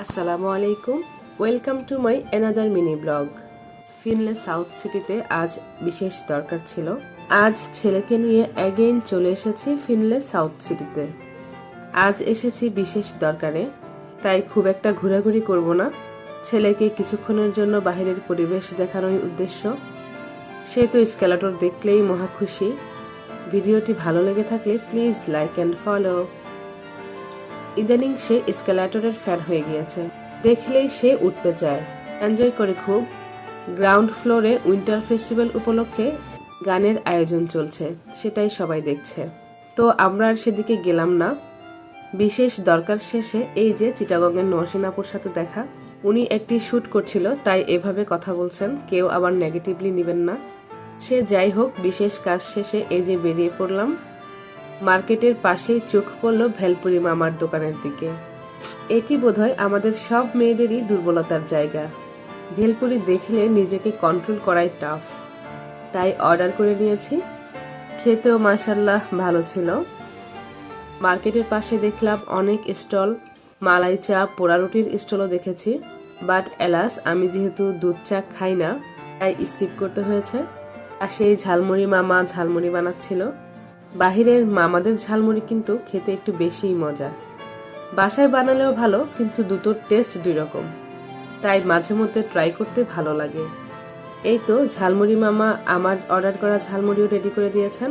আসসালামু আলাইকুম, welcome to my another mini blog. Finlay south সিটিতে আজ বিশেষ দরকার ছিল। আজ ছেলেকে নিয়ে অ্যাগেইন চলে এসেছি ফিনলে সাউথ সিটিতে। আজ এসেছি বিশেষ দরকারে, তাই খুব একটা ঘোরাঘুরি করব না। ছেলেকে কিছুক্ষণের জন্য বাহিরের পরিবেশ দেখানোই উদ্দেশ্য। সে তো স্কেলেটর দেখলেই মহা খুশি। ভিডিওটি ভালো লেগে থাকলে প্লিজ লাইক অ্যান্ড ফলো। ইদানিং সে স্কেলেটরের ফ্যান হয়ে গিয়েছে, দেখলেই সে উঠতে চায়, এনজয় করে খুব। গ্রাউন্ড ফ্লোরে উইন্টার ফেস্টিভ্যাল উপলক্ষে গানের আয়োজন চলছে, সেটাই সবাই দেখছে। তো আমরা আর সেদিকে গেলাম না। বিশেষ দরকার শেষে এই যে চিটাগংয়ের নওশিন আপুর সাথে দেখা, উনি একটি শ্যুট করছিল, তাই এভাবে কথা বলছেন, কেউ আবার নেগেটিভলি নেবেন না। সে যাই হোক, বিশেষ কাজ শেষে এই যে বেরিয়ে পড়লাম। মার্কেটের পাশেই চোখ পড়ল ভেলপুরি মামার দোকানের দিকে। এটি বোধহয় আমাদের সব মেয়েদেরই দুর্বলতার জায়গা। ভেলপুরি দেখলে নিজেকে কন্ট্রোল করাই টাফ, তাই অর্ডার করে নিয়েছি। খেতেও মাশাল্লাহ ভালো ছিল। মার্কেটের পাশে দেখলাম অনেক স্টল, মালাই চা, পোড়া রুটির স্টলও দেখেছি। বাট এলাস, আমি যেহেতু দুধ চা খাই না, তাই স্কিপ করতে হয়েছে। আর সেই ঝালমুড়ি মামা ঝালমুড়ি বানাচ্ছিল। বাহিরের মামাদের ঝালমুড়ি কিন্তু খেতে একটু বেশিই মজা। বাসায় বানালেও ভালো, কিন্তু দুটোর টেস্ট দুই রকম, তাই মাঝে মধ্যে ট্রাই করতে ভালো লাগে। এই তো ঝালমুড়ি মামা আমার অর্ডার করা ঝালমুড়িও রেডি করে দিয়েছেন।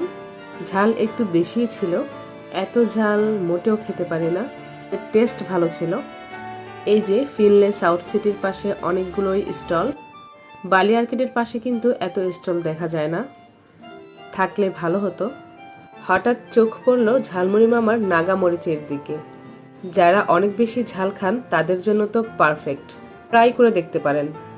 ঝাল একটু বেশিই ছিল, এত ঝাল মোটেও খেতে পারি না, টেস্ট ভালো ছিল। এই যে ফিনলে সাউথ সিটির পাশে অনেকগুলোই স্টল। বালি আর্কেডের পাশে কিন্তু এত স্টল দেখা যায় না, থাকলে ভালো হতো। হঠাৎ চোখ পড়ল ঝালমুড়ি মামার নাগা মরিচের দিকে। যারা অনেক বেশি ঝাল খান তাদের জন্য তো পারফেক্ট, ট্রাই করে দেখতে পারেন।